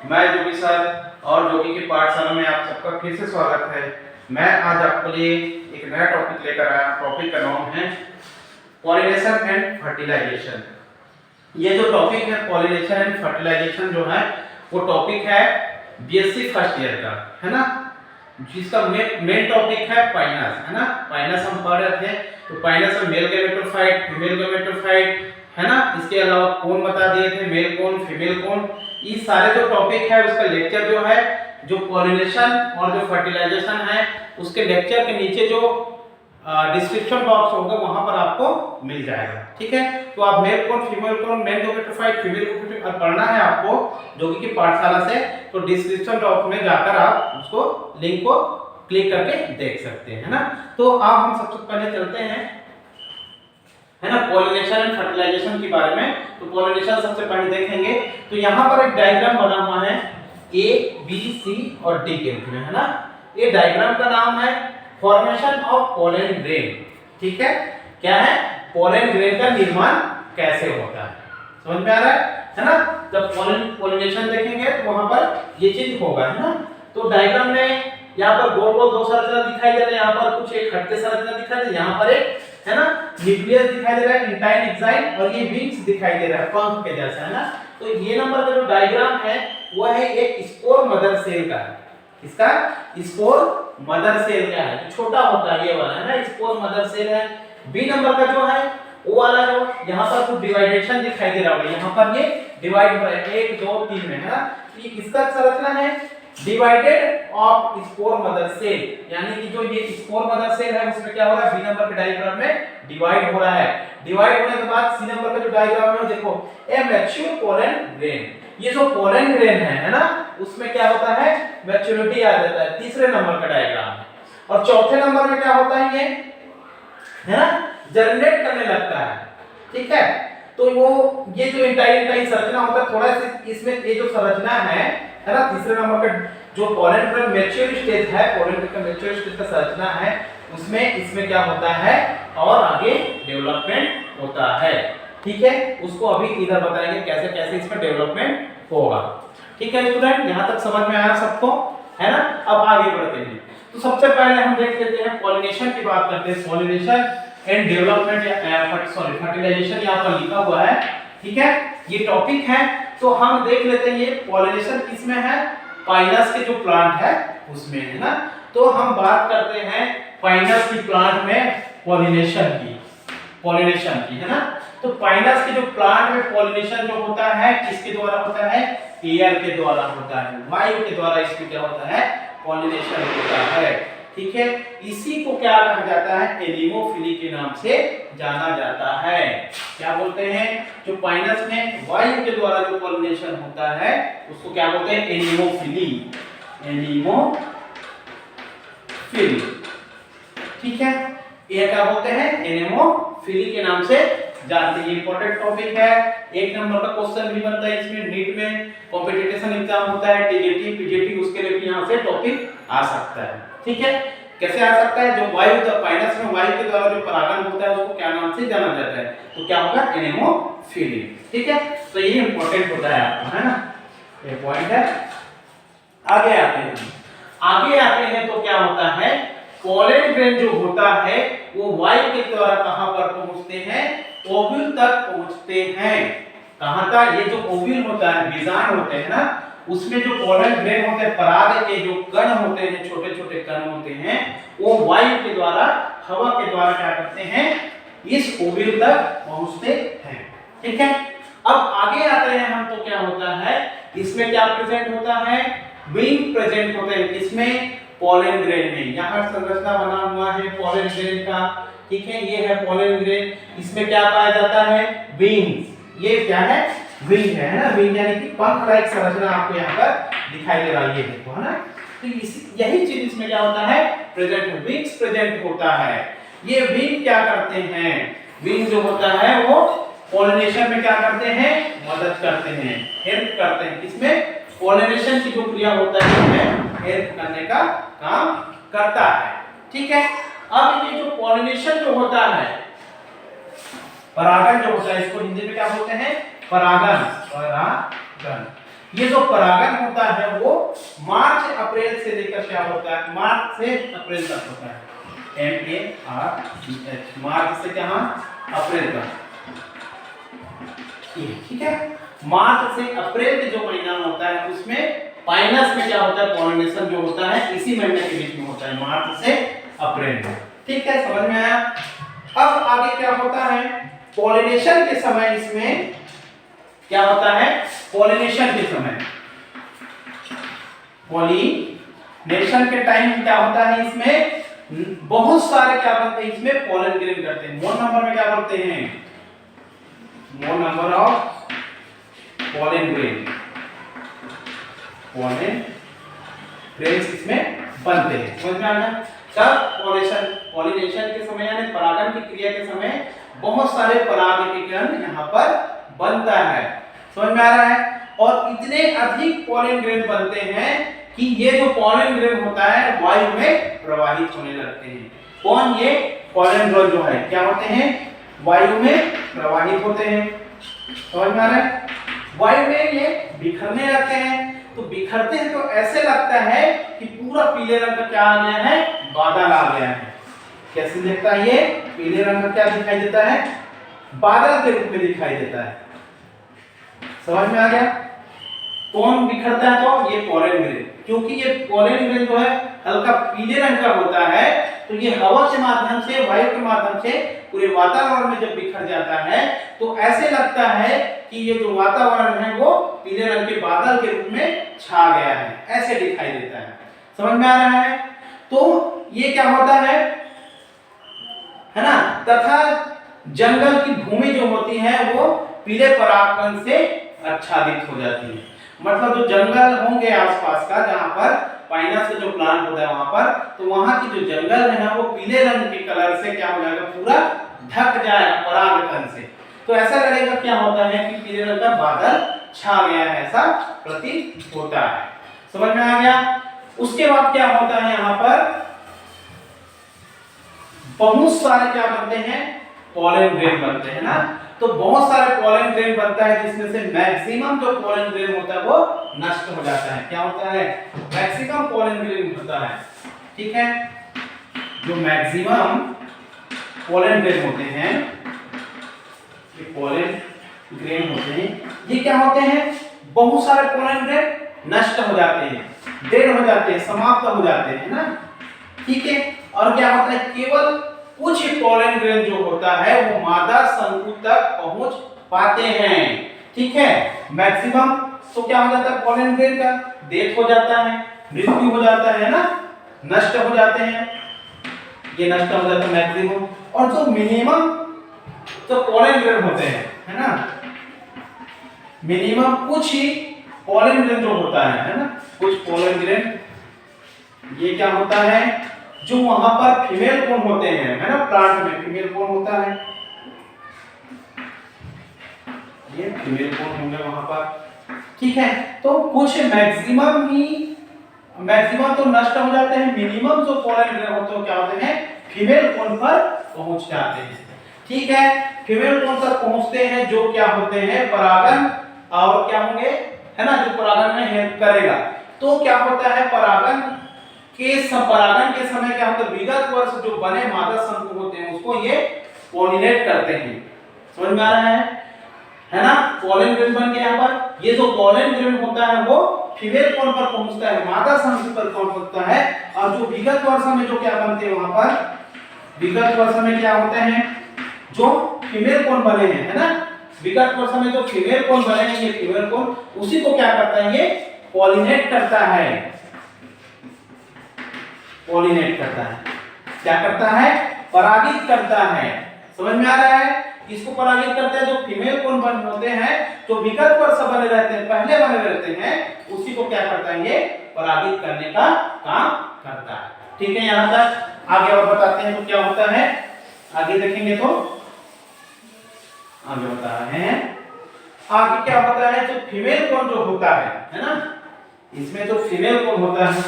मैं जोगी सर और जोगी की पाठशाला में आप सबका फिर से स्वागत है। मैं आज आपके लिए एक नया टॉपिक लेकर आया। टॉपिक का नाम है पॉलिनेशन एंड फर्टिलाइजेशन। ये जो टॉपिक है पॉलिनेशन एंड फर्टिलाइजेशन जो है वो टॉपिक है बीएससी फर्स्ट ईयर का, है ना, जिसका मेन टॉपिक है पाइनस, है ना। पाइनस हम पढ़ रहे थे, तो पाइनस में मेल गैमेटोफाइट, फीमेल गैमेटोफाइट, है ना। इसके अलावा कौन बता दिए थे, मेल कौन, फीमेल कौन। ये सारे जो टॉपिक है उसका लेक्चर जो है, जो पॉलिनेशन और जो फर्टिलाइजेशन है उसके लेक्चर के नीचे जो डिस्क्रिप्शन बॉक्स होगा वहां पर आपको मिल जाएगा, ठीक है। तो आप मेल कौन, फीमेल कौन, मेल गैमेटोफाइट, फीमेल गैमेटोफाइट और पढ़ना है आपको जोगी की पाठशाला से, तो डिस्क्रिप्शन बॉक्स में जाकर आप उसको लिंक को क्लिक करके देख सकते हैं, है ना। तो अब हम सबसे पहले चलते हैं, है ना, पॉलिनेशन एंड फर्टिलाइजेशन के बारे में। तो पॉलिनेशन सबसे पहले देखेंगे। तो यहाँ पर एक डायग्राम बना हुआ है ए बी सी और डी के रूप में, है ना। ये डायग्राम का नाम है फॉर्मेशन ऑफ पोलन ग्रेन, ठीक है। क्या है, पोलन ग्रेन का निर्माण कैसे होता है, समझ में आ रहा है ना। जब पॉलिनेशन देखेंगे तो वहां पर ये चीज होगा, है ना। तो डायग्राम में यहाँ पर गोल गोल दो संरचना दिखाई दे रहे हैं, यहाँ पर कुछ एक हटके संरचना दिखाई दे रही है, यहाँ पर एक, है ना, न्यूक्लियस दिखाई दे रहा है, इंटाइन एक्साइन, और ये विंग्स दिखाई दे रहा है पंख के जैसा, है ना। तो ये नंबर का जो डायग्राम है वो है एक स्पोर मदर सेल का। इसका स्पोर मदर सेल का है, छोटा होता है ये वाला, है ना, स्पोर मदर सेल है। बी नंबर का जो है वो वाला जो यहाँ पर कुछ डिवाइडेशन दिखाई दे रहा होगा, यहाँ पर ये डिवाइड हो रहा है 1 2 3 में, है ना। ये किसका संरचना है, divided of spore mother cell, यानी कि जो ये स्पोर मदर सेल है उसमें क्या हो रहा है, बी नंबर के डायग्राम में डिवाइड हो रहा है। डिवाइड होने के बाद सी नंबर का जो डायग्राम है देखो, ए मैच्योर पोलन ग्रेन, ये जो पोलन ग्रेन है ना, उसमें क्या होता है, मैच्योरिटी आ जाता है, तीसरे नंबर का डायग्राम है। और चौथे नंबर में क्या होता है, ये, है ना, जनरेट करने लगता है, ठीक है। तो वो ये जो इंटाइन संरचना होता है, थोड़ा सा इसमें ये जो संरचना है ना, तीसरे नंबर का जो पोलन ग्रेन मैच्योर स्टेज है, पोलन ग्रेन का मैच्योर स्टेज का संरचना है, उसमें इसमें क्या होता है और आगे डेवलपमेंट होता है, ठीक है। उसको अभी इधर बताएंगे कैसे कैसे इसमें डेवलपमेंट होगा, ठीक है स्टूडेंट। यहां तक समझ में आया सबको, है ना। अब आगे बढ़ते हैं। तो सबसे पहले हम देख लेते हैं पॉलिनेशन की बात करते हैं। पॉलिनेशन एंड डेवलपमेंट या फर्टिलाइजेशन यहाँ पर लिखा हुआ है, ठीक है, ये टॉपिक है। तो हम देख लेते हैं ये पॉलिनेशन किसमें है, पाइनस के जो प्लांट है उसमें, है ना। तो हम बात करते हैं पाइनस की प्लांट में पॉलिनेशन की, है ना। तो पाइनस के जो प्लांट में पॉलिनेशन जो होता है किसके द्वारा होता है, एयर के द्वारा होता है, वायु के द्वारा इसमें क्या होता है, पॉलिनेशन होता है, ठीक है। इसी को क्या कहा जाता है, एनीमोफिली के नाम से जाना जाता है। क्या बोलते हैं, जो पाइनस में वायु के द्वारा जो पॉलिनेशन होता है उसको क्या बोलते हैं, एनीमोफिली, ठीक है। ये क्या बोलते हैं, एनीमोफिली के नाम से जानते हैं। इंपॉर्टेंट टॉपिक है, एक नंबर का क्वेश्चन भी बनता है इसमें, नीट में कंपटीशन एग्जाम होता है, टीजीटी पीजीटी, उसके लिए भी यहाँ से टॉपिक आ सकता है, ठीक है। कैसे आ सकता है, जो वायु पाइनस में वायु के द्वारा जो परागण होता है उसको क्या नाम से जाना जाता है, तो क्या होगा, एनीमोफिली, ठीक है। तो ये इंपॉर्टेंट होता है आपका, है ना, ये पॉइंट है। आगे आते हैं तो क्या होता है, पोलन ग्रेन जो होता है वो वायु के द्वारा कहां पर पहुंचते हैं, ओव्यूल तक पहुंचते हैं। कहां तक, ये जो ओव्यूल होता है, बीजांड होते हैं ना, उसमें जो पोलन ग्रेन होते हैं, पराग के जो कण होते हैं, छोटे छोटे कण होते हैं, वो वायु के द्वारा, हवा के द्वारा क्या करते हैं, इस ओव्यूल तक पहुंचते हैं, ठीक है। अब आगे आते हैं हम, तो क्या होता है, इसमें क्या प्रेजेंट होता है, विंग प्रेजेंट होते हैं, इसमें पोलन ग्रेन में। यहाँ संरचना बना हुआ है पोलन ग्रेन का, ठीक है, ये है पोलन ग्रेन। इसमें क्या पाया जाता है, विंग्स, ये क्या है, विंग है ना, विंग यानी कि पंख लाइक संरचना आपको यहाँ पर दिखाई दे रहा है, ये देखो, है ना। तो यही चीज इसमें क्या होता है, प्रेजेंट, विंग्स प्रेजेंट होता है। ये विंग क्या करते हैं, विंग जो होता है वो पॉलिनेशन में क्या करते हैं, मदद करते हैं, हेल्प करते हैं, किसमें, पॉलिनेशन की जो क्रिया होता है उसमें हेल्प करने का काम करता है, ठीक है। अब ये जो पॉलिनेशन जो होता है, परागण जो होता है, इसको हिंदी में क्या बोलते हैं, परागण, ये जो परागन होता है वो मार्च अप्रैल से लेकर क्या होता है, मार्च से अप्रैल तक होता है। MARCH, मार्च से क्या, अप्रैल तक, ठीक है। मार्च से अप्रैल के जो महीना होता है उसमें पाइनस में क्या होता है, पॉलिनेशन जो होता है इसी महीने के बीच में होता है, मार्च से अप्रैल में। ठीक है, समझ में आया। अब आगे क्या होता है, पॉलिनेशन के समय इसमें क्या होता है, पॉलिनेशन के समय, पॉलिनेशन के टाइम क्या होता है, इसमें बहुत सारे क्या बनते हैं, इसमें पॉलन ग्रेन करते हैं। मोल नंबर में क्या बोलते हैं, mole number of pollen grain, pollen grains इसमें बनते हैं। समझ में आ गया। तब पॉलिनेशन के समय यानी परागन की क्रिया के समय बहुत सारे परागकण यहाँ पर बनता है। समझ में आ रहा है। और इतने अधिक पॉलन ग्रेन बनते हैं कि ये जो पॉलन ग्रेन होता है वायु में प्रवाहित होने लगते हैं। कौन, ये पॉलन ग्रेन जो है क्या होते हैं, वायु में प्रवाहित होते हैं। समझ में आ रहा है। वायु में ये बिखरने लगते हैं, तो बिखरते हैं तो ऐसे लगता है कि पूरा पीले रंग का क्या आ गया है, बादल आ गया है। कैसे दिखता है ये, पीले रंग का क्या दिखाई देता है, बादल के रूप में दिखाई देता है। समझ में आ गया। कौन बिखरता है, तो ये पॉलन ग्रेन, क्योंकि ये पॉलन ग्रेन जो है हल्का पीले रंग का होता है, तो ये हवा के माध्यम से, वायु के माध्यम से पूरे वातावरण में जब बिखर जाता है तो ऐसे लगता है कि ये जो वातावरण है वो पीले रंग के बादल के रूप में छा गया है, ऐसे दिखाई देता है। समझ में आ रहा है। तो ये क्या होता है ना। तथा जंगल की भूमि जो होती है वो पीले परागकण से आच्छादित हो जाती है। मतलब जो जंगल होंगे आसपास का, जहां पर पाइनस का जो प्लांट होता है वहां पर, तो वहां की जो जंगल है ना वो पीले रंग के कलर से क्या हो जाएगा, पूरा ढक जाएगा परागकण से। तो ऐसा लगेगा क्या होता है कि पीले रंग का बादल छा गया है, ऐसा प्रतीत होता है। समझ में आ गया। उसके बाद क्या होता है, यहाँ पर बहुत सारे क्या बनते हैं, पॉलन ग्रेन बनते हैं ना। तो बहुत सारे पॉलन ग्रेन बनता है जिसमें से मैक्सिमम जो पॉलन ग्रेन होता है वो नष्ट हो जाता है। क्या होता है, मैक्सिमम पॉलन ग्रेन होता है। ठीक है, जो मैक्सिमम पॉलन ग्रेन होते हैं, ये पॉलन ग्रेन होते हैं, ये क्या होते हैं, बहुत सारे पॉलन ग्रेन नष्ट हो जाते हैं, डेड हो जाते हैं, समाप्त हो जाते हैं ना। ठीक है, और क्या होता है, केवल कुछ पॉलन ग्रेन जो होता है वो मादा शंकु तक पहुंच पाते हैं। ठीक है, मैक्सिमम तो क्या हो जाता है, पॉलन ग्रेन का डेथ हो जाता है, मृत्यु हो जाता है ना, नष्ट हो जाते हैं, ये नष्ट हो जाता है मैक्सिमम। और जो मिनिमम तो पॉलन ग्रेन होते हैं, है ना, मिनिमम कुछ ही पॉलन ग्रेन जो होता है ना, कुछ पॉलन ग्रेन, ये क्या होता है, जो वहां पर फीमेल कोन होते हैं, है ना, प्लांट में फीमेल कोन होता है, ये फीमेल कोन होंगे वहां पर। ठीक है, तो कुछ मैक्सिमम तो नष्ट हो जाते हैं, मिनिमम जो पॉलन ग्रेन होते हैं क्या होते हैं, फीमेल कोन पर पहुंच जाते हैं। ठीक है, फीमेल कोन तक पहुंचते हैं जो क्या होते हैं, परागन, और क्या होंगे, है ना, जो परागन में हेल्प करेगा। तो क्या होता है, परागन के समय क्या होता है, विगत वर्ष जो बने मादा शंकु होते हैं उसको ये पॉलिनेट करते हैं। समझ में आ रहा है ना। पॉलन ग्रेन बन गया यहाँ पर। ये जो पॉलन ग्रेन होता है वो फीमेल कोन पर पहुंचता है, मादा शंकु पर पहुंचता है, और जो विगत वर्ष में जो क्या बनते हैं, वहां पर विगत वर्ष में क्या होते हैं, जो फीमेल कोन बने हैं, है ना, विगत वर्ष में जो फीमेल कोन बने हैं, ये फीमेल कोन उसी को क्या करता है, ये पॉलिनेट करता है, पॉलिनेट करता है, क्या करता है, परागित करता है। समझ में आ रहा है। इसको परागित करता है जो फीमेल कोन बने होते हैं, जो विगत वर्ष बने रहते हैं, पहले बने रहते हैं, उसी को क्या करता है, ये परागित करने का काम करता है। ठीक है, यहाँ तक। आगे और बताते हैं तो क्या होता है, आगे देखेंगे तो आगे बता रहे हैं, आगे क्या होता है, जो फीमेल कोन जो होता है ना, इसमें जो फीमेल कोन होता है,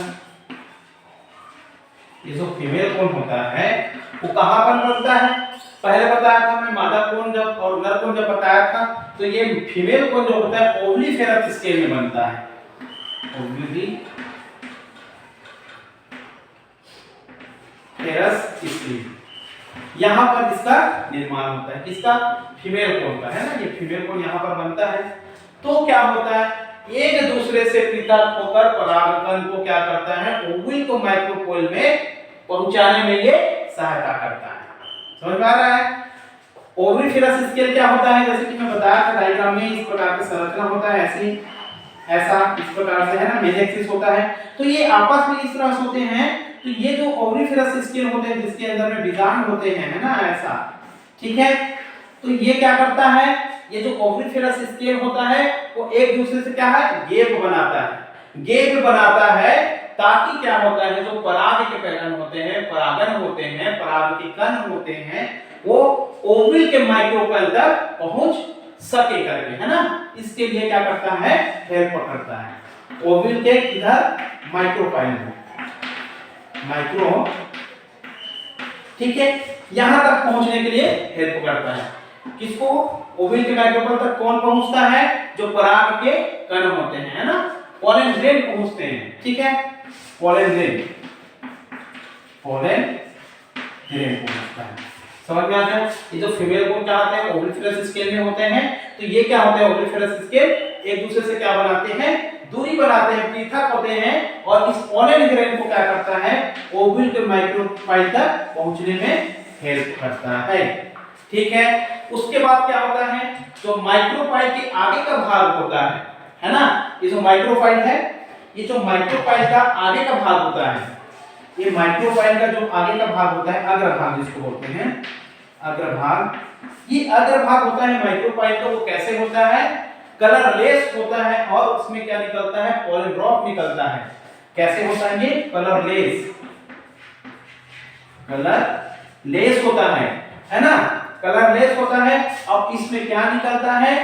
ये जो फीमेल कोन होता है वो कहां पर बनता है, पहले बताया था मैं मादा कोन जब और नर कोन जब बताया था, तो ये फीमेल कोन जो होता है ओवलीफेरस स्केल में बनता है। ओवलीफेरस स्केल, यहाँ पर इसका निर्माण होता है, किसका? फीमेल कोन का, है ना, ये फीमेल कोन यहाँ पर बनता है। तो क्या होता है, एक दूसरे से पृथक होकर परागकण को क्या करता है, ओवल को माइक्रोपोल में पहुंचाने में ये सहायता करता है। समझ में आ रहा है? ओवलीफेरस स्केल क्या होता है, जैसे कि मैं बताया था डायग्राम में, इस प्रकार की संरचना होता है, ऐसी ऐसा इस प्रकार से, है ना, मेन एक्सिस होता है। तो ये आपस में इस तरह से होते हैं। तो ये जो ओवलीफेरस स्केल होते हैं जिसके अंदर में बीजांड होते हैं, है ना, ऐसा, ठीक है। तो ये क्या करता है, ये जो ओवलीफेरस स्केल होता है वो एक दूसरे से क्या है, गेप बनाता है, गेप बनाता है, ताकि क्या होता है, जो पराग के पैटर्न होते हैं, परागन होते हैं, पराग के कण होते हैं, वो ओवल के माइक्रोपाइल तक पहुंच सके करके, है ना। इसके लिए क्या करता है, हेल्प करता है। ओवल के इधर माइक्रोपाइल में, माइक्रो, ठीक है, यहां तक पहुंचने के लिए हेल्प करता है। किसको? ओवल के माइक्रोपाइल तक कौन पहुंचता है, जो पराग के कण होते हैं, है ना, पोलन ग्रेन पहुंचते हैं, ठीक है, पोलन ग्रेन, पोलन ग्रेन पहुंचता है। समझ में आ गया? ये जो फीमेल कोन क्या होते हैं, ओवलीफेरस स्केल में होते हैं। तो ये क्या होते हैं, ओवलीफेरस स्केल एक दूसरे से क्या बनाते हैं, दूरी बनाते हैं, पृथक होते हैं, और इस पोलन ग्रेन को क्या करता है, ओवल के माइक्रोपाइल तक पहुंचने में हेल्प करता है, ठीक है। उसके बाद क्या होता है, जो माइक्रोपाइल के आगे का भाग होता है ना, ये जो माइक्रोपाइल है, ये जो माइक्रोपाइल का आगे का भाग होता है, ये माइक्रोपाइल का जो आगे का भाग होता है, अग्रभाग जिसको बोलते हैं, अग्रभाग, ये अग्रभाग होता है माइक्रोपाइल का। वो कैसे होता है, कलरलेस होता है, और उसमें क्या निकलता है, पोलन ड्रॉप निकलता है। कैसे होता है ये, कलरलेस, कलरलेस होता है ना, कलरलेस होता है। अब इसमें क्या निकलता है,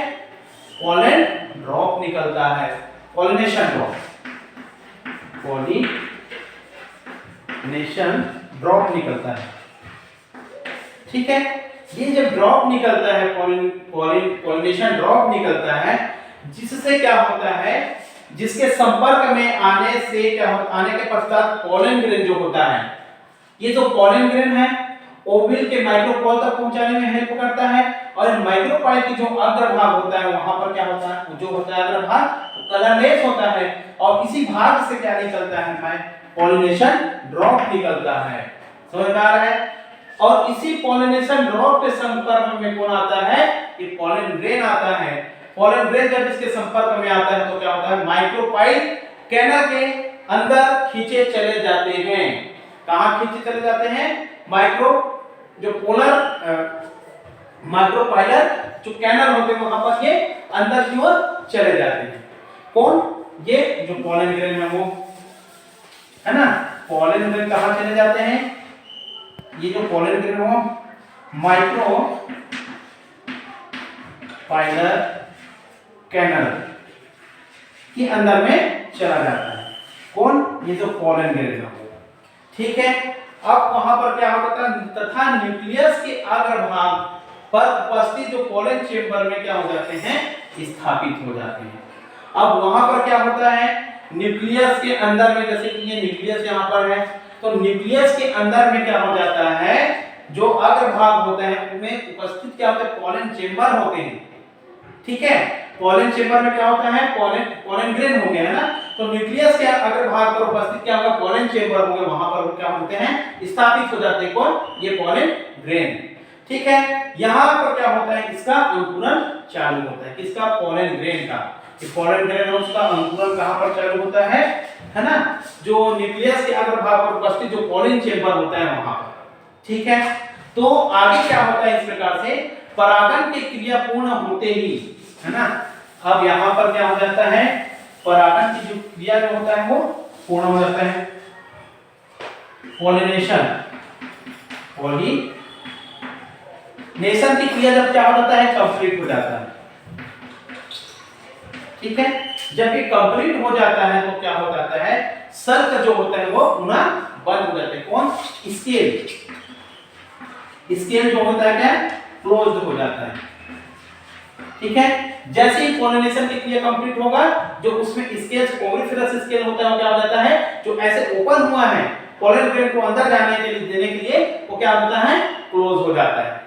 पोलन ड्रॉप निकलता है, पॉलिनेशन ड्रॉप, पॉलिनेशन ड्रॉप निकलता है, ठीक है। ये जब ड्रॉप निकलता है, पॉलिनेशन ड्रॉप निकलता है, जिससे क्या होता है, जिसके संपर्क में आने से क्या होता, आने के पश्चात पोलन ग्रेन जो होता है, ये जो पोलन ग्रेन है ओवल के माइक्रोपोल तक पहुंचाने में हेल्प करता है। और माइक्रोपाइल की जो अग्रभाग होता है, वहां पर क्या होता है, जो होता है अग्रभाग, कलरलेस होता है, और इसी भाग से क्या निकलता है, पॉलिनेशन ड्रॉप निकलता है। समझ में आ रहा है? और इसी पॉलिनेशन ड्रॉप के संपर्क में कौन आता है, ये पोलन ग्रेन आता है। पोलन ग्रेन जब इसके संपर्क में आता है तो क्या होता है, माइक्रोपाइल कैनल के अंदर खींचे चले जाते हैं। कहां खींचे चले जाते हैं, माइक्रो जो पोलर माइक्रोपाइलर जो कैनल होते हैं वहां पर ये अंदर की ओर चले जाते हैं। कौन, ये जो पोलन ग्रेन है वो, है ना, पोलन ग्रेन कहां चले जाते हैं, ये जो पोलन ग्रेन हो माइक्रो पाइलर कैनल के अंदर में चला जाता है। कौन, ये जो पोलन ग्रेन है, ठीक है। अब वहां पर क्या होता है, तथा न्यूक्लियस के अग्रभाग पर उपस्थित जो पोलन चेंबर में क्या हो जाते हैं, स्थापित हो जाते हैं। अब वहां पर क्या होता है, न्यूक्लियस के अंदर में, जैसे कि ये न्यूक्लियस यहाँ पर है, तो न्यूक्लियस के अंदर में क्या हो जाता है, जो अग्रभाग होते हैं उनमें उपस्थित क्या होता है, पोलन चेंबर होते हैं, ठीक है। पोलन चेंबर में क्या होता है, पोलन ग्रेन हो गया, है ना। तो न्यूक्लियस के अग्रभाग पर उपस्थित क्या होगा, पोलन चेंबर होंगे, वहां पर वो क्या होते हैं, स्थापित हो जाते हैं। कौन, ये पोलन ग्रेन, ठीक है। यहाँ पर क्या होता है, इसका अंकुरन चालू होता है, किसका, पोलन ग्रेन का। ये पोलन ग्रेन है, उसका अंकुरन कहां पर चालू होता है ना, जो न्यूक्लियस के अग्रभाग पर उपस्थित जो पोलन चेंबर होता है वहां पर, ठीक है। तो आगे क्या होता है, इस प्रकार से परागन की क्रिया पूर्ण होते ही, है ना, अब यहाँ पर क्या हो जाता है, परागन की जो क्रिया जो होता है वो पूर्ण हो जाता है। पॉलिनेशन, पॉलिनेशन की क्रिया जब क्या हो जाता है, कंप्लीट हो जाता है, ठीक है। जब ये कंप्लीट हो जाता है तो क्या हो जाता है, सर्क जो होता है वो पुनः बंद हो जाते हैं। कौन, स्केल, स्केल जो होता है क्या क्लोज्ड हो जाता है। ठीक है, जैसे ही पॉलिनेशन की क्रिया कंप्लीट होगा जो उसमें स्केल ओविफेरस स्केल होता है वो क्या हो जाता है, जो ऐसे ओपन हुआ है पोलन ग्रेन को अंदर जाने के लिए देने के लिए वो क्या होता है क्लोज हो जाता है,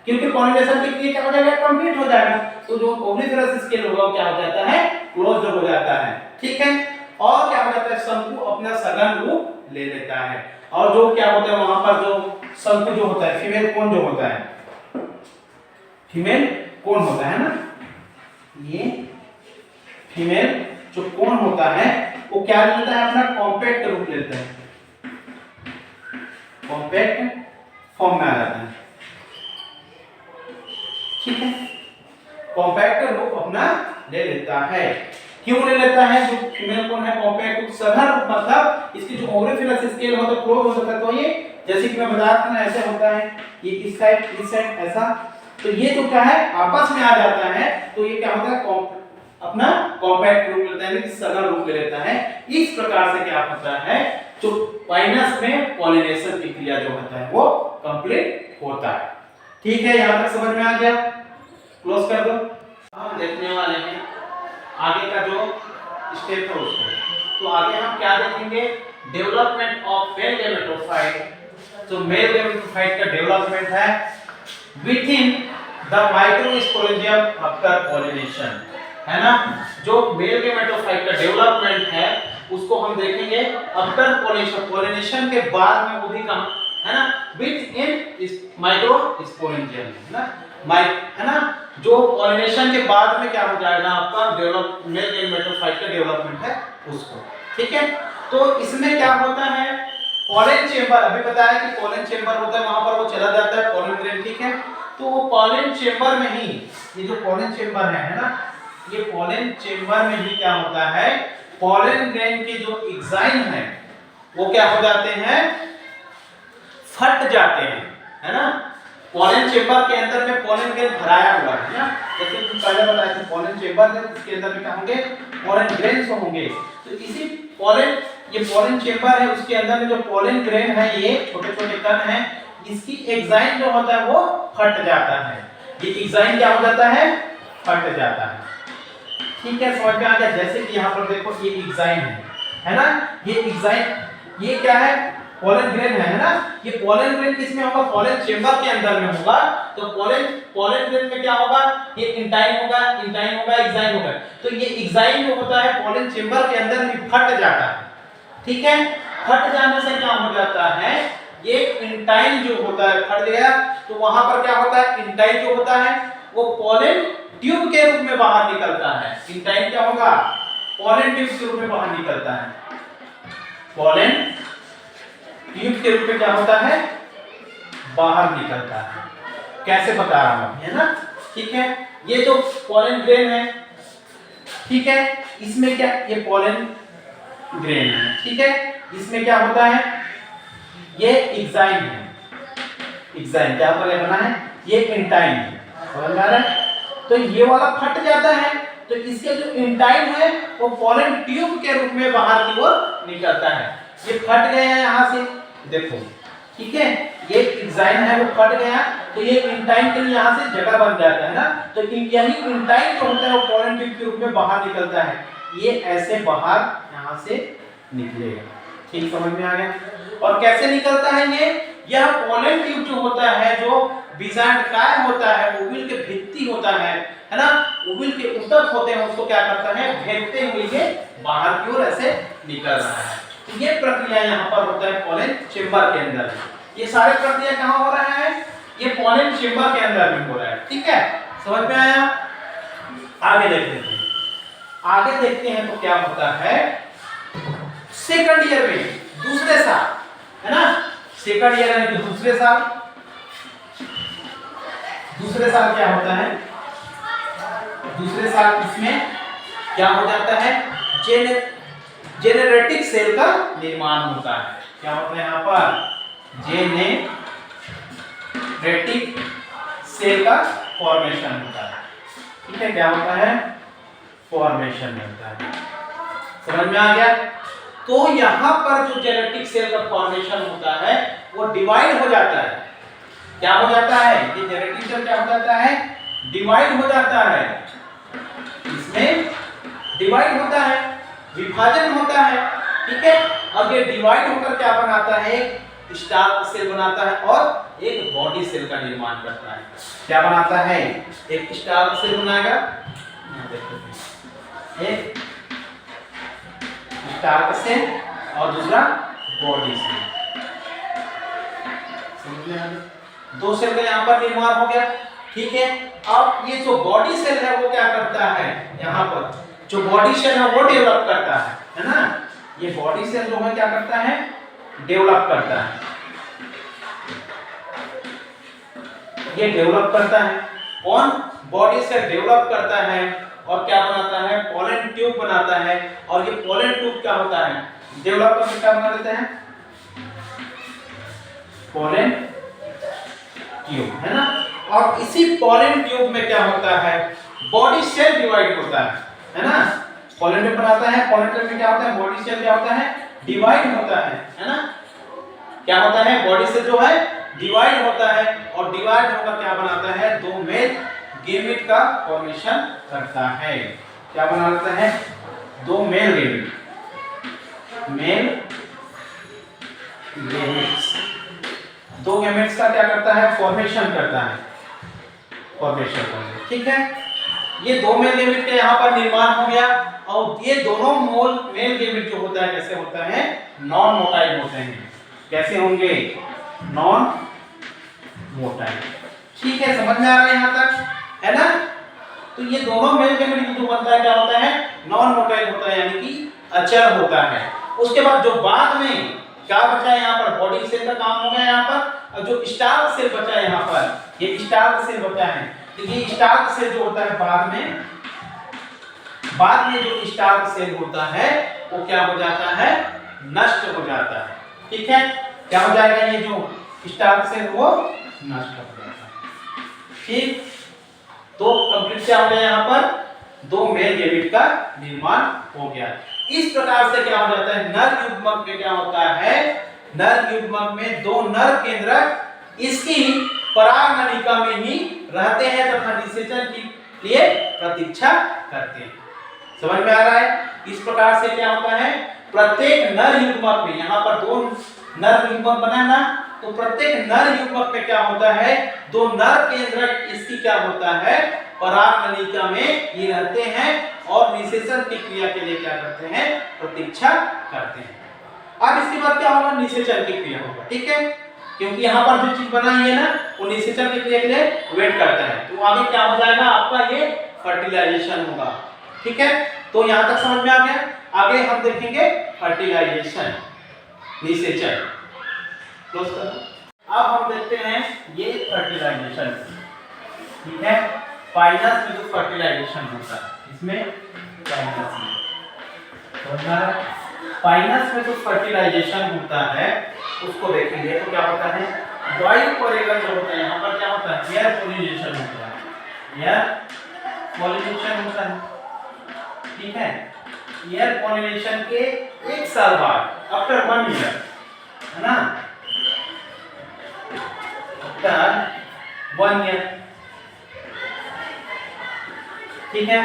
क्योंकि पॉलिनेशन की क्रिया क्या हो जाएगा कंप्लीट हो जाएगा, तो जो ओविफेरस स्केल होगा वो क्या हो जाता है क्लोज्ड हो जाता है। ठीक है, और क्या हो जाता है शंकु अपना सघन रूप ले लेता है, और जो क्या होता है वहां पर जो शंकु जो होता है फीमेल कोन जो होता है, फीमेल कोन होता है ना, ये फीमेल जो कोन होता है वो क्या लेता है अपना कॉम्पैक्ट रूप लेता है, कॉम्पैक्ट फॉर्म में आ जाता है। ठीक है, कॉम्पैक्ट रूप अपना ले लेता है। क्यों ले लेता है, जो फीमेल कोन है कॉम्पैक्ट सघन रूप मतलब इसकी जो ओविफेरस स्केल होता है क्लोज हो जाता है, तो ये जैसे कि मैं बता रहा था ना ऐसे होता है, ये इस साइड ऐसा, तो ये तो क्या है आपस में आ जाता है, तो ये क्या होता है अपना कॉम्पैक्ट रूप लेता है, सघन रूप ले लेता है। इस प्रकार से क्या होता है जो पाइनस में पॉलिनेशन की क्रिया जो होता है वो कंप्लीट होता है। ठीक है, यहां तक समझ में आ गया, क्लोज कर दो। हम देखने वाले हैं आगे का जो स्टेप है उसको, तो आगे हम क्या देखेंगे डेवलपमेंट ऑफ मेल गैमेटोफाइट। जो मेल गैमेटोफाइट का डेवलपमेंट है within the microsporangium after pollination, है ना, जो मेल गैमेटोफाइट का डेवलपमेंट है उसको हम देखेंगे आफ्टर पॉलिनेशन, पॉलिनेशन के बाद में, वो भी कहां है ना विथ इन माइक्रोस्पोरेंजियम, है ना है ना, जो पॉलिनेशन के बाद में क्या हो जाएगा आपका डेवलप मेल गैमेटोफाइट का डेवलपमेंट है उसको। ठीक है, तो इसमें क्या होता है पॉलन चेंबर, अभी बताया कि पॉलन चेंबर होता है वहां पर वो चला जाता है पॉलन ग्रेन। ठीक है, तो वो पॉलन चेंबर में ही, ये जो पॉलन चेंबर है ना, ये पॉलन चेंबर में ही क्या होता है पॉलन ग्रेन के जो एग्जाइम है वो क्या हो जाते हैं फट जाते हैं, है ना। पॉलन चेंबर के अंदर में पॉलन ग्रेन भराया हुआ है ना, जैसे कि पहले बताया था पॉलन चेंबर है इसके अंदर में क्या होंगे पॉलन ग्रेन्स होंगे, तो इसी पॉलन ये पॉलन चेंबर है उसके अंदर में जो पॉलन ग्रेन है ये छोटे छोटे कण हैं, इसकी एग्जाइम जो होता है वो फट जाता है, ये एग्जाइम क्या हो जाता है फट जाता है। ठीक है, समझ में आ गया। जैसे कि यहाँ पर देखो ये एग्जाइम है ना, ये एग्जाइम ये क्या है पॉलन ग्रेन है ना, ये पॉलन ग्रेन किसमें होगा पॉलन चेंबर के अंदर में होगा, तो पॉलन ग्रेन में क्या होगा ये इंटाइन होगा एग्जाइम होगा, तो ये एग्जाइम जो होता है पॉलन चेंबर के अंदर में फट जाता है। ठीक है, फट जाने से क्या हो जाता है ये इंटाइन जो होता है फट गया, तो वहां पर क्या होता है इंटाइन जो होता है वो पॉलन ट्यूब के रूप में बाहर निकलता है, इंटाइन क्या होगा पॉलन ट्यूब के रूप में बाहर निकलता है, पॉलन ट्यूब के रूप में क्या होता है बाहर निकलता है। कैसे बता रहा हूं, है ना। ठीक है, ये जो पॉलन ग्रेन है, ठीक है, इसमें क्या ये पॉलन ग्रेन है, ठीक है, इसमें क्या होता है ये एग्जाइम है, एग्जाइम क्या पर बना है ये इंटाइन है, समझ में आ रहा है। तो ये वाला फट जाता है, तो इसके जो इंटाइन है वो पॉलन ट्यूब के रूप में बाहर की ओर निकलता है, ये फट गया है यहां से देखो। ठीक है, ये एग्जाइम है वो फट गया, तो ये इंटाइन के लिए यहां से जगह बन जाता है ना, तो यही इंटाइन जो होता है वो पॉलन ट्यूब के रूप में बाहर निकलता है, ये ऐसे बाहर यहां से निकलेगा। ठीक समझ में आ गया। और कैसे निकलता है ये, यह पॉलन ट्यूब जो होता है जो बीजांडकाय होता है, ओविल के भित्ति होता है ना, ओविल के ऊतक होते हैं उसको क्या करता है भेदते हुए ये बाहर की ओर ऐसे निकल रहा है। तो ये प्रक्रिया यहाँ पर होता है पॉलन चेंबर के अंदर। ये सारे प्रक्रिया कहाँ हो रहा है ये पॉलन चेंबर के अंदर में हो रहा है। ठीक है, समझ में आया। आगे देखते हैं तो क्या होता है सेकंड ईयर में दूसरे साल, है ना, सेकंड ईयर यानी कि दूसरे साल क्या होता है, दूसरे साल इसमें क्या हो जाता है जेनेरेटिक सेल का निर्माण होता है। क्या होता है यहाँ पर जेनेरेटिक सेल का फॉर्मेशन होता है। ठीक है, क्या होता है फॉर्मेशन होता है, समझ में आ गया। तो यहाँ पर जो जेनेटिक सेल का फॉर्मेशन होता है वो डिवाइड हो जाता है, क्या हो जाता है, ये नेगेटिव सेल क्या हो जाता है, डिवाइड हो जाता है, इसमें डिवाइड होता है, विभाजन होता है, ठीक है। अब ये डिवाइड होकर क्या बनाता है, एक स्टार्च सेल बनाता है और एक बॉडी सेल का निर्माण करता है। क्या बनाता है, एक स्टार्च सेल बनाएगा, यहाँ देखो एक स्टार्च सेल और दूसरा बॉडी सेल, दो सेल का यहाँ पर निर्माण हो गया, ठीक है। अब ये जो बॉडी सेल है वो क्या करता है, यहाँ पर जो बॉडी सेल है वो डेवलप करता है ना, ये बॉडी सेल जो है क्या करता है, डेवलप करता है, ये डेवलप करता है, कौन, बॉडी सेल डेवलप करता है और क्या बनाता है, पोलन ट्यूब बनाता है। और ये पोलन ट्यूब क्या होता है, डेवलप करके क्या बना देते हैं, पोलन ट्यूब, है ना। और इसी पोलन ट्यूब में क्या होता है, बॉडी सेल डिवाइड होता है ना। पोलन ट्यूब बनाता है, पोलन ट्यूब में क्या होता है, बॉडी सेल क्या होता है, डिवाइड होता है ना। क्या होता है, बॉडी सेल जो है डिवाइड होता है और डिवाइड होकर क्या बनाता है, दो मेल गैमेट का फॉर्मेशन करता है। क्या बनाता है, दो मेल गैमेट, मेल गैमेट्स, दो गैमेट्स का क्या करता है, फॉर्मेशन करता है, फॉर्मेशन करता है, ठीक है। ये दो मेल गैमेट के यहाँ पर निर्माण हो गया और ये दोनों मेल गैमेट जो होता है कैसे होता है, नॉन मोटाइल होते हैं। कैसे होंगे, नॉन मोटाइल, ठीक है, समझ में आ रहा है यहाँ तक, है ना। तो ये दोनों मेल गैमेट जो बनता है क्या होता है, नॉन मोटाइल होता है, यानी कि अचर होता है। उसके बाद जो बाद में क्या बचा है यहाँ पर, बॉडी सेल का काम हो गया यहाँ पर, और जो स्टार्च सेल बचा है यहाँ पर, ये स्टार्च सेल बचा है। तो ये स्टार्च सेल जो होता है बाद में जो स्टार्च सेल होता है वो क्या हो जाता है, नष्ट हो जाता है, ठीक है। क्या हो जाएगा, ये जो स्टार्च सेल वो नष्ट हो जाता है, ठीक। तो कंप्लीट क्या हो गया, यहाँ पर दो मेल गैमेट का निर्माण हो गया। इस प्रकार से क्या हो जाता है, नर युग्मक में क्या होता है, नर युग्मक में दो नर केंद्रक इसकी पराग नलिका में ही रहते हैं तथा निषेचन के लिए प्रतीक्षा करते हैं। समझ में आ रहा है, इस प्रकार से क्या होता है, प्रत्येक नर युग्मक में, यहाँ पर दो नर युग्मक बना ना, तो प्रत्येक नर युग्मक में क्या होता है, दो नर केंद्रक इसकी क्या होता है, पराग नलिका में ये रहते हैं और निषेचन की क्रिया के लिए क्या करते हैं, प्रतीक्षा करते हैं। अब इसके बाद क्या होगा, निषेचन की क्रिया होगा, ठीक है, क्योंकि यहाँ पर जो चीज बनाई है ना वो निषेचन की क्रिया के लिए वेट करता है। तो आगे क्या हो जाएगा आपका, ये फर्टिलाइजेशन होगा, ठीक है। तो यहाँ तक समझ में आ गया। आगे हम देखेंगे फर्टिलाइजेशन, निषेचन। दोस्तों अब हम देखते हैं ये फर्टिलाइजेशन, ठीक है। पाइनस में जो फर्टिलाइजेशन होता है, इसमें पाइनस में जो फर्टिलाइजेशन होता है उसको देखेंगे तो क्या होता है, वायु परागण जो होता है, यहाँ पर क्या होता है, एयर पोलिनेशन होता है, एयर पोलिनेशन होता है, ठीक है। एयर पोलिनेशन के एक साल बाद, आफ्टर 1 ईयर, है ना, आफ्टर 1 ईयर, ठीक है।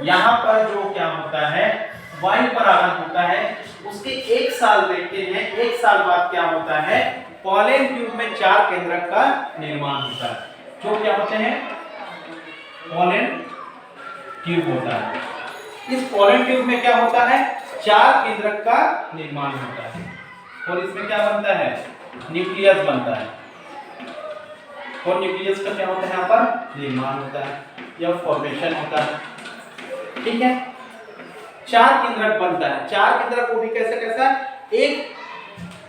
यहाँ पर जो क्या होता है, वायु परागण होता है, उसके एक साल देखते हैं, एक साल बाद क्या होता है, पॉलन ट्यूब में 4 केंद्रक का निर्माण होता है। जो क्या होते हैं, पॉलन ट्यूब होता है। इस पॉलन ट्यूब में क्या होता है, 4 केंद्रक का निर्माण होता है और इसमें क्या बनता है, न्यूक्लियस बनता है। और न्यूक्लियस का क्या होता है, यहाँ पर निर्माण होता है या फॉर्मेशन होता है, ठीक है। 4 केंद्रक बनता है, 4 केंद्रक वो भी कैसा, एक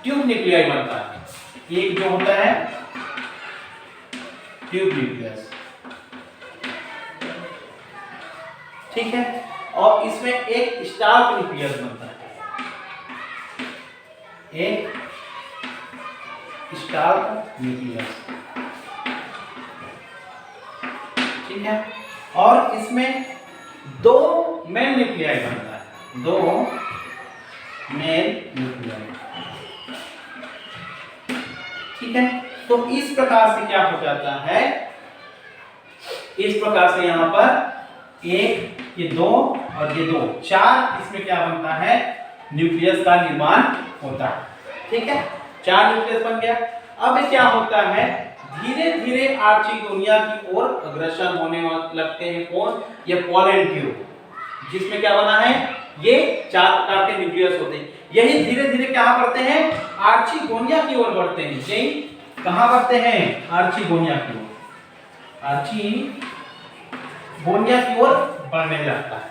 ट्यूब न्यूक्लियाई बनता है, एक जो होता है ट्यूब न्यूक्लियस, ठीक है। और इसमें एक स्टार्च न्यूक्लियस बनता है, एक स्टार्च न्यूक्लियस, ठीक है। और इसमें 2 मेल न्यूक्लियाई बनता है, 2 मेल न्यूक्लियाई, ठीक है। तो इस प्रकार से क्या हो जाता है, इस प्रकार से यहाँ पर एक, ये दो और ये दो, चार, इसमें क्या बनता है, न्यूक्लियस का निर्माण होता है। ठीक है, चार न्यूक्लियस बन गया। अब क्या होता है, धीरे धीरे आर्चिगोनिया की ओर अग्रसर होने लगते हैं कौन, ये पोलन ट्यूब, जिसमें क्या बना है, ये चार प्रकार के न्यूक्लियस होते हैं। यही धीरे धीरे क्या करते हैं, आर्चिगोनिया की ओर बढ़ते हैं। यही कहां बढ़ते हैं, आर्चिगोनिया की ओर, आर्चिगोनिया की ओर बढ़ने लगता है।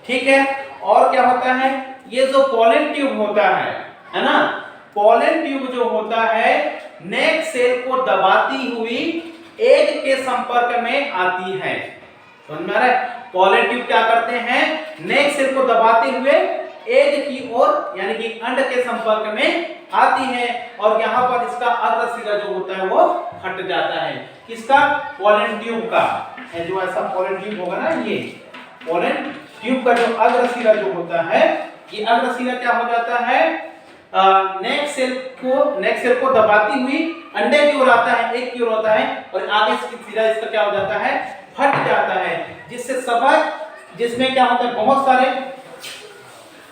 ठीक है, और क्या होता है, ये जो पोलन ट्यूब होता है ना, पोलन ट्यूब जो होता है नेक सेल को दबाती हुई एग के संपर्क में आती है। समझ में आ रहा है, पोलन ट्यूब क्या करते हैं, नेक सेल को दबाते हुए एग की ओर यानी कि अंड के संपर्क में आती है, और यहाँ पर इसका अग्र सिरा जो होता है वो फट जाता है। किसका, पोलन ट्यूब का, जो ऐसा पोलन ट्यूब होगा ना, ये पोलन ट्यूब का जो अग्र सिरा जो होता है, ये अग्र सिरा क्या हो जाता है, नेक सेल को दबाती हुई अंडे की ओर आता है, एक की ओर होता है, और आगे सिरा इसका क्या हो जाता है, फट जाता है, जिससे सबक, जिसमें क्या होता है, बहुत सारे,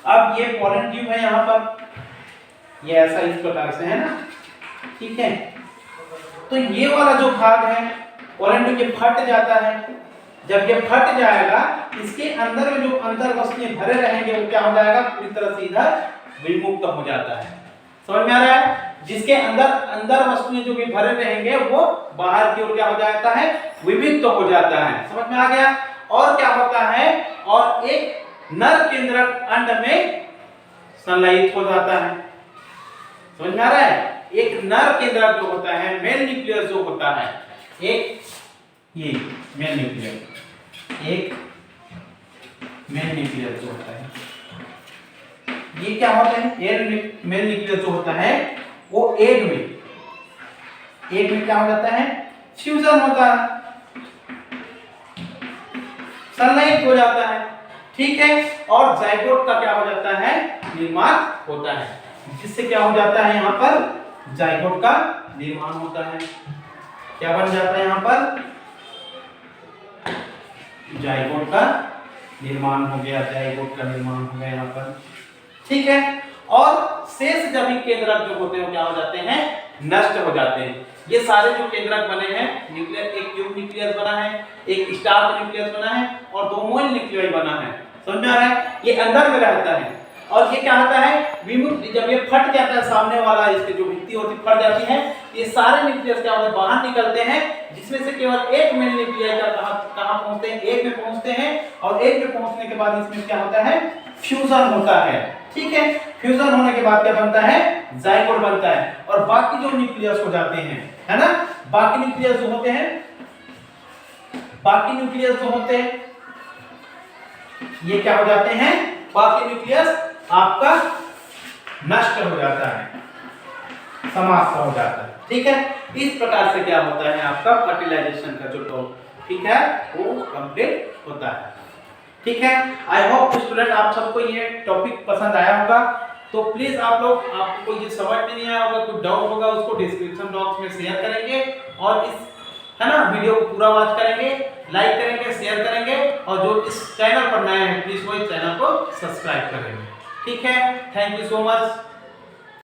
अब ये पोलन ट्यूब है यहाँ पर, ये ऐसा इस प्रकार से है ना। ठीक है, तो ये वाला जो भाग है पोलन ट्यूब ये फट जाता है। जब ये फट जाएगा, इसके अंदर में जो अंदर वस्तुएं भरे रहेंगे वो क्या हो जाएगा, पूरी तरह से इधर विमुक्त हो जाता है। समझ में आ रहा है, जिसके अंदर वस्तुएं जो भी भरे रहेंगे वो बाहर की ओर क्या हो जाता है, विविक्त हो जाता है। समझ में आ गया। और क्या होता है, और एक नर केंद्रक अंड में संलयित हो जाता है। समझ में आ रहा है, एक नर केंद्रक जो होता है, मेल न्यूक्लियस जो होता है, एक ये मेल न्यूक्लियस, एक मेल न्यूक्लियस जो होता है, ये क्या होता है, मेल न्यूक्लियस जो होता है वो एग में क्या हो जाता है, फ्यूजन होता है, संलयित हो जाता है। ठीक है, और जाइगोट का क्या हो जाता है, निर्माण होता है, जिससे क्या हो जाता है, यहाँ पर जाइगोट का निर्माण होता है। क्या बन जाता है, यहाँ पर जाइगोट का निर्माण हो गया, जाइगोट का निर्माण हो गया यहाँ पर। ठीक है, और शेष जभी केंद्रक जो होते हैं क्या हो जाते हैं, नष्ट हो जाते हैं। ये सारे जो केंद्रक बने हैं, न्यूक्लियस, एक ट्यूब न्यूक्लियस बना है, एक स्टार्च न्यूक्लियस बना है, और दो मोल न्यूक्लियस बना है। समझ में आ रहा है, ये अंदर में रहता है, और ये क्या होता है, विमुक्त, जब ये फट जाता है, सामने वाला इसके जो भित्ति होती है फट जाती है, ये सारे न्यूक्लियस क्या होते हैं, बाहर निकलते हैं, जिसमें से केवल एक मेल न्यूक्लियस कहां पहुंचते हैं, एक में पहुंचते हैं, और एक में पहुंचने के बाद इसमें क्या होता है, फ्यूजन होता है। ठीक है, फ्यूजन होने के बाद क्या बनता है, जाइगोट बनता है, और बाकी जो न्यूक्लियस हो जाते हैं, है ना, बाकी न्यूक्लियस जो होते हैं, ये क्या हो जाते हैं, बाकी न्यूक्लियस आपका नष्ट हो जाता है, समाप्त हो जाता है। ठीक है, इस प्रकार से क्या होता है, आपका फर्टिलाइजेशन का जो टॉपिक है वो कंप्लीट होता है। ठीक है, आई होप स्टूडेंट आप सबको ये टॉपिक पसंद आया होगा। तो प्लीज आप लोग, आपको ये समझ में नहीं आया होगा, कोई डाउट होगा उसको डिस्क्रिप्शन बॉक्स में शेयर करेंगे, और इस, है ना, वीडियो को पूरा वॉच करेंगे, लाइक करेंगे, शेयर करेंगे, और जो इस चैनल पर नए हैं प्लीज वो इस चैनल को सब्सक्राइब करेंगे। ठीक है, थैंक यू सो मच।